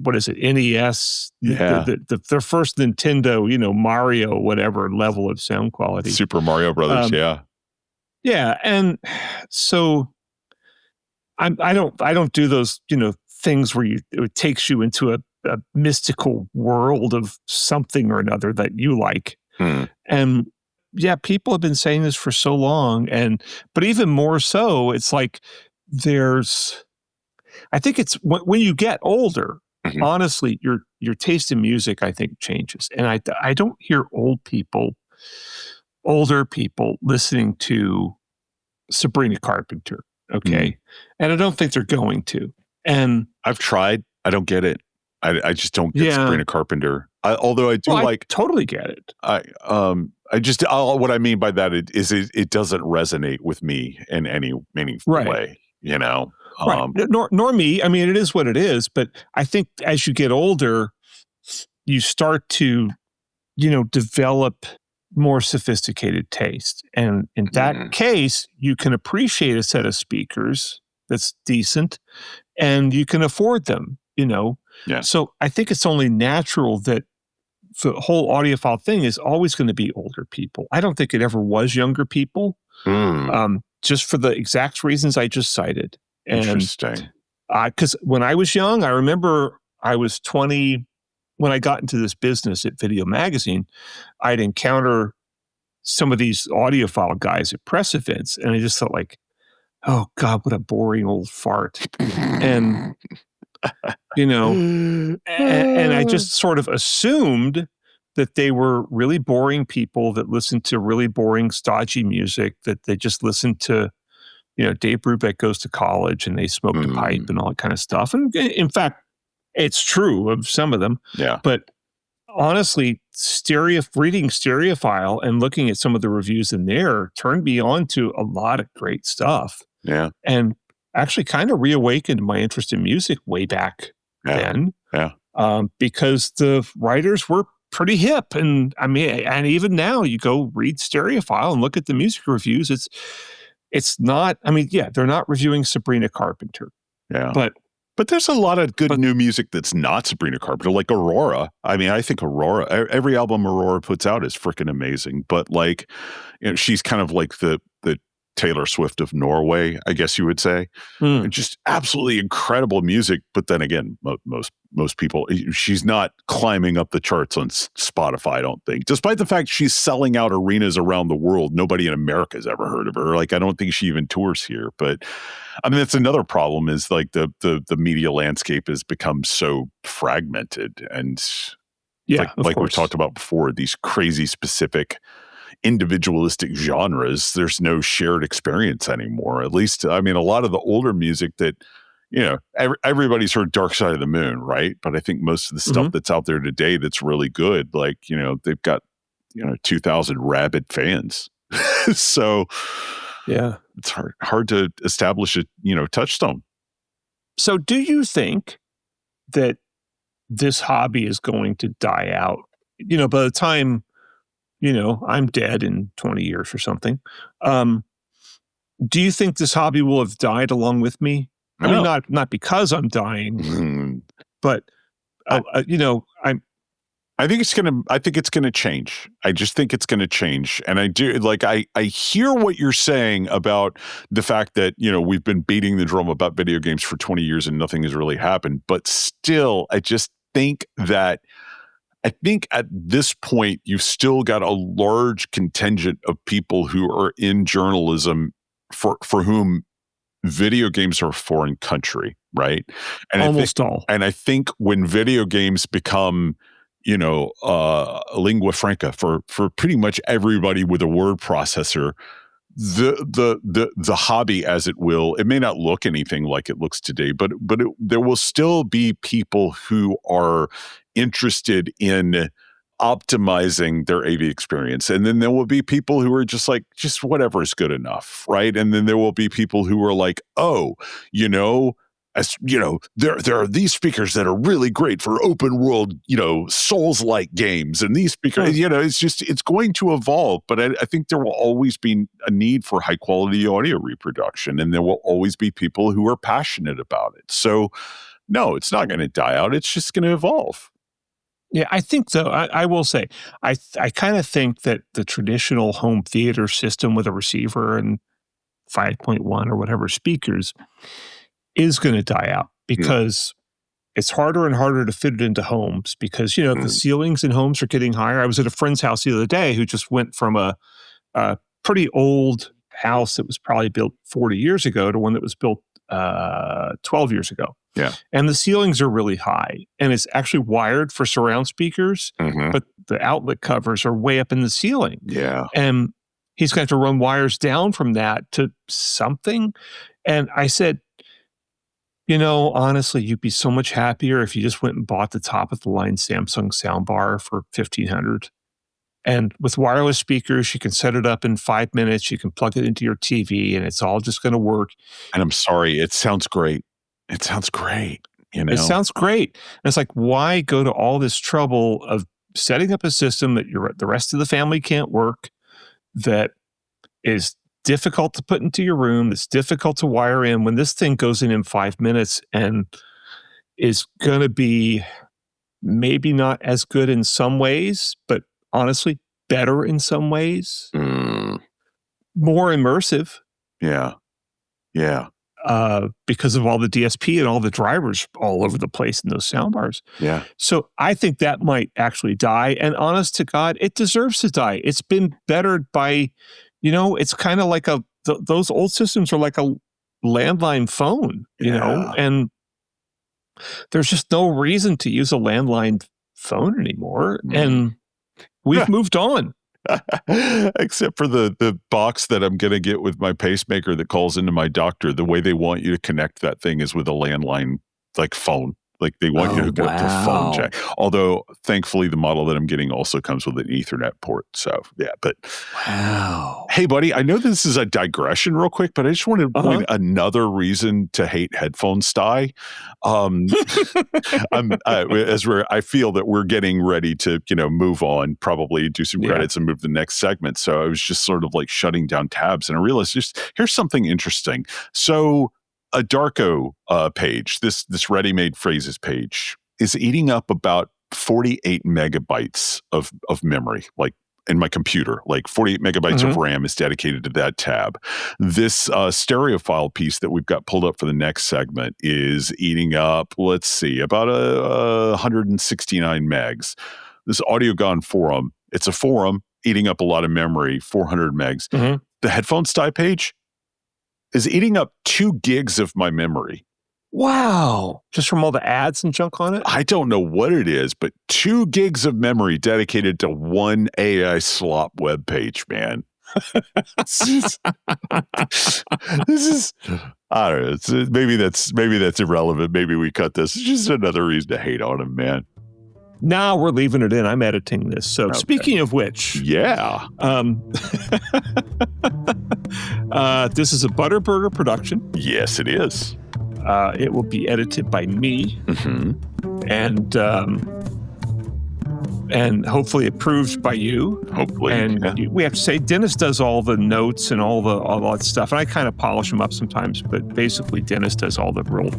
what is it, NES? Yeah. The first Nintendo, Mario, whatever level of sound quality. Super Mario Brothers, yeah. Yeah, and so I don't do those, things where it takes you into a mystical world of something or another that you like. And yeah, people have been saying this for so long, but even more so, it's like I think it's when you get older, honestly, your taste in music, I think, changes. And I don't hear older people listening to Sabrina Carpenter, okay? And I don't think they're going to. And I've tried. I don't get it. I just don't get Sabrina Carpenter. Although I do I totally get it. What I mean by that is it doesn't resonate with me in any meaningful way, Right. Nor me. I mean, it is what it is. But I think as you get older, you start to, develop more sophisticated taste. And in that case, you can appreciate a set of speakers that's decent and you can afford them, Yeah. So I think it's only natural that the whole audiophile thing is always going to be older people. I don't think it ever was younger people, just for the exact reasons I just cited. Interesting. Because when I was young, I remember I was 20 when I got into this business at Video Magazine. I'd encounter some of these audiophile guys at press events, and I just felt like, oh God, what a boring old fart. And and I just sort of assumed that they were really boring people that listened to really boring, stodgy music, that they just listened to, Dave Brubeck Goes to College and they smoked a pipe and all that kind of stuff. And in fact, it's true of some of them. Yeah. But honestly, reading Stereophile and looking at some of the reviews in there turned me on to a lot of great stuff. Yeah. And actually kind of reawakened my interest in music way back then. Yeah. Because the writers were pretty hip. And I mean, and even now you go read Stereophile and look at the music reviews. It's not, I mean, yeah, they're not reviewing Sabrina Carpenter. Yeah. But there's a lot of good new music that's not Sabrina Carpenter, like Aurora. I mean, I think every album Aurora puts out is freaking amazing. But she's kind of like the Taylor Swift of Norway, I guess you would say. Just absolutely incredible music. But then again, most people, she's not climbing up the charts on Spotify, I don't think. Despite the fact she's selling out arenas around the world, nobody in America has ever heard of her. I don't think she even tours here. But I mean, that's another problem is the media landscape has become so fragmented. And like we've talked about before, these crazy specific individualistic genres, there's no shared experience anymore. At least, I mean, a lot of the older music that, everybody's heard Dark Side of the Moon, right? But I think most of the stuff that's out there today that's really good, they've got, 2,000 rabid fans. So yeah, it's hard to establish a, touchstone. So do you think that this hobby is going to die out? By the time I'm dead in 20 years or something. Do you think this hobby will have died along with me? I mean, not because I'm dying, but I'm. I think it's gonna change. I just think it's gonna change, and I do I hear what you're saying about the fact that we've been beating the drum about video games for 20 years and nothing has really happened. But still, I just think that. I think at this point, you've still got a large contingent of people who are in journalism for whom video games are a foreign country, right? And Almost all. And I think when video games become, lingua franca for pretty much everybody with a word processor, the hobby, as it will, it may not look anything like it looks today, but there will still be people who are interested in optimizing their AV experience. And then there will be people who are just whatever is good enough, right? And then there will be people who are like, there are these speakers that are really great for open world, Souls-like games. And these speakers, it's going to evolve. But I think there will always be a need for high quality audio reproduction. And there will always be people who are passionate about it. So no, it's not going to die out. It's just going to evolve. Yeah, I think so. I will say, I kind of think that the traditional home theater system with a receiver and 5.1 or whatever speakers is going to die out because it's harder and harder to fit it into homes because, the ceilings in homes are getting higher. I was at a friend's house the other day who just went from a pretty old house that was probably built 40 years ago to one that was built 12 years ago. Yeah. And the ceilings are really high and it's actually wired for surround speakers, but the outlet covers are way up in the ceiling. Yeah. And he's going to have to run wires down from that to something. And I said, honestly, you'd be so much happier if you just went and bought the top of the line Samsung soundbar for $1,500. And with wireless speakers, you can set it up in 5 minutes. You can plug it into your TV and it's all just going to work. And I'm sorry, it sounds great. It sounds great. It sounds great. And it's like, why go to all this trouble of setting up a system that the rest of the family can't work, that is difficult to put into your room, that's difficult to wire in, when this thing goes in 5 minutes and is going to be maybe not as good in some ways, but honestly, better in some ways, more immersive. Yeah. Yeah. Because of all the DSP and all the drivers all over the place in those soundbars. Yeah. So I think that might actually die. And honest to God, it deserves to die. It's been bettered by, it's kind of like those old systems are like a landline phone, and there's just no reason to use a landline phone anymore. And we've moved on. Except for the box that I'm going to get with my pacemaker that calls into my doctor. The way they want you to connect that thing is with a landline, phone. They want you to hook it up to phone jack. Although, thankfully, the model that I'm getting also comes with an Ethernet port. So, yeah. But wow. Hey, buddy, I know this is a digression real quick, but I just want to point another reason to hate headphones die. I feel that we're getting ready to, move on, probably do some credits and move to the next segment. So I was just sort of shutting down tabs, and I realized here's something interesting. So a Darko page, this ready-made phrases page, is eating up about 48 megabytes of memory, in my computer. 48 megabytes of RAM is dedicated to that tab. This Stereophile piece that we've got pulled up for the next segment is eating up, let's see, about 169 megs. This AudioGone forum, it's a forum eating up a lot of memory, 400 megs. The headphones die page is eating up 2 gigs of my memory. Wow. Just from all the ads and junk on it? I don't know what it is, but 2 gigs of memory dedicated to one AI slop web page, man. This is I don't know. Maybe that's irrelevant. Maybe we cut this. It's just another reason to hate on him, man. No, we're leaving it in. I'm editing this. So Speaking of which. Yeah. This is a Butterburger production. Yes, it is. It will be edited by me. And hopefully approved by you. Hopefully. And we have to say, Dennis does all the notes and all that stuff. And I kind of polish them up sometimes, but basically Dennis does all the real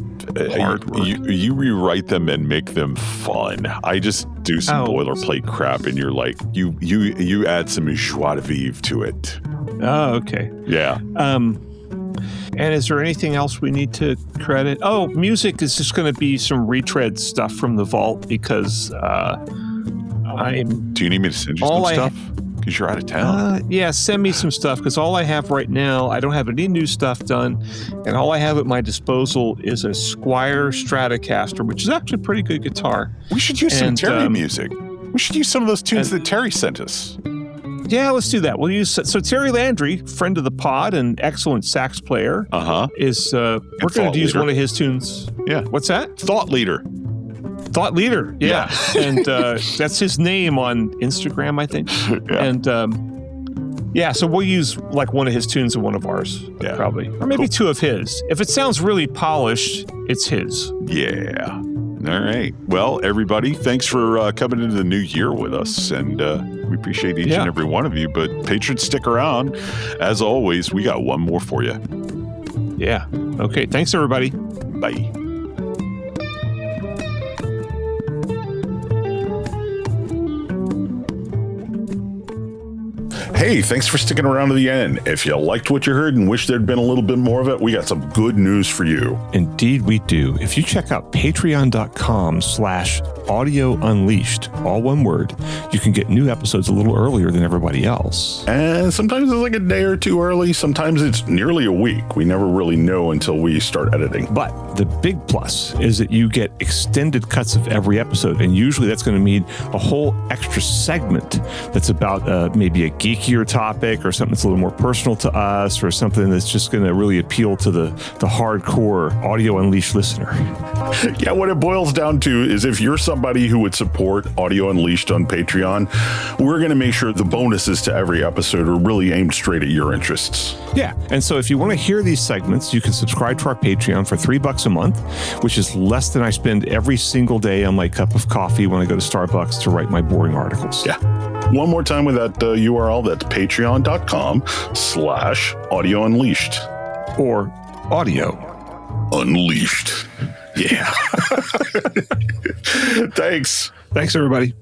hard work. You rewrite them and make them fun. I just do some boilerplate crap, and you're like, you add some joie de vivre to it. Oh, okay. Yeah. And is there anything else we need to credit? Oh, music is just going to be some retread stuff from the vault because do you need me to send you some stuff? because you're out of town. Yeah, send me some stuff, because all I have right now, I don't have any new stuff done, and all I have at my disposal is a Squier Stratocaster, which is actually a pretty good guitar. We should use some Terry music. We should use some of those tunes that Terry sent us. Yeah, let's do that. We'll use so Terry Landry, friend of the pod and excellent sax player, is we're going to use one of his tunes. Yeah, what's that? Thought Leader. Thought Leader. Yeah, and that's his name on Instagram, I think. Yeah. And so we'll use like one of his tunes and one of ours, probably, or maybe two of his. If it sounds really polished, it's his. Yeah. All right. Well, everybody, thanks for coming into the new year with us, and we appreciate each and every one of you. But patrons, stick around. As always, we got one more for you. Yeah. Okay. Thanks, everybody. Bye. Hey, thanks for sticking around to the end. If you liked what you heard and wish there'd been a little bit more of it, we got some good news for you. Indeed, we do. If you check out patreon.com/audiounleashed, all one word, you can get new episodes a little earlier than everybody else. And sometimes it's like a day or two early. Sometimes it's nearly a week. We never really know until we start editing. But the big plus is that you get extended cuts of every episode. And usually that's going to mean a whole extra segment that's about maybe a geekier topic or something that's a little more personal to us, or something that's just going to really appeal to the hardcore Audio Unleashed listener. Yeah, what it boils down to is if you're somebody who would support Audio Unleashed on Patreon, we're going to make sure the bonuses to every episode are really aimed straight at your interests. Yeah, and so if you want to hear these segments, you can subscribe to our Patreon for $3 a month, which is less than I spend every single day on my cup of coffee when I go to Starbucks to write my boring articles. Yeah. One more time with that URL, that's patreon.com/Audio Unleashed. Or Audio Unleashed. Yeah. Thanks. Thanks, everybody.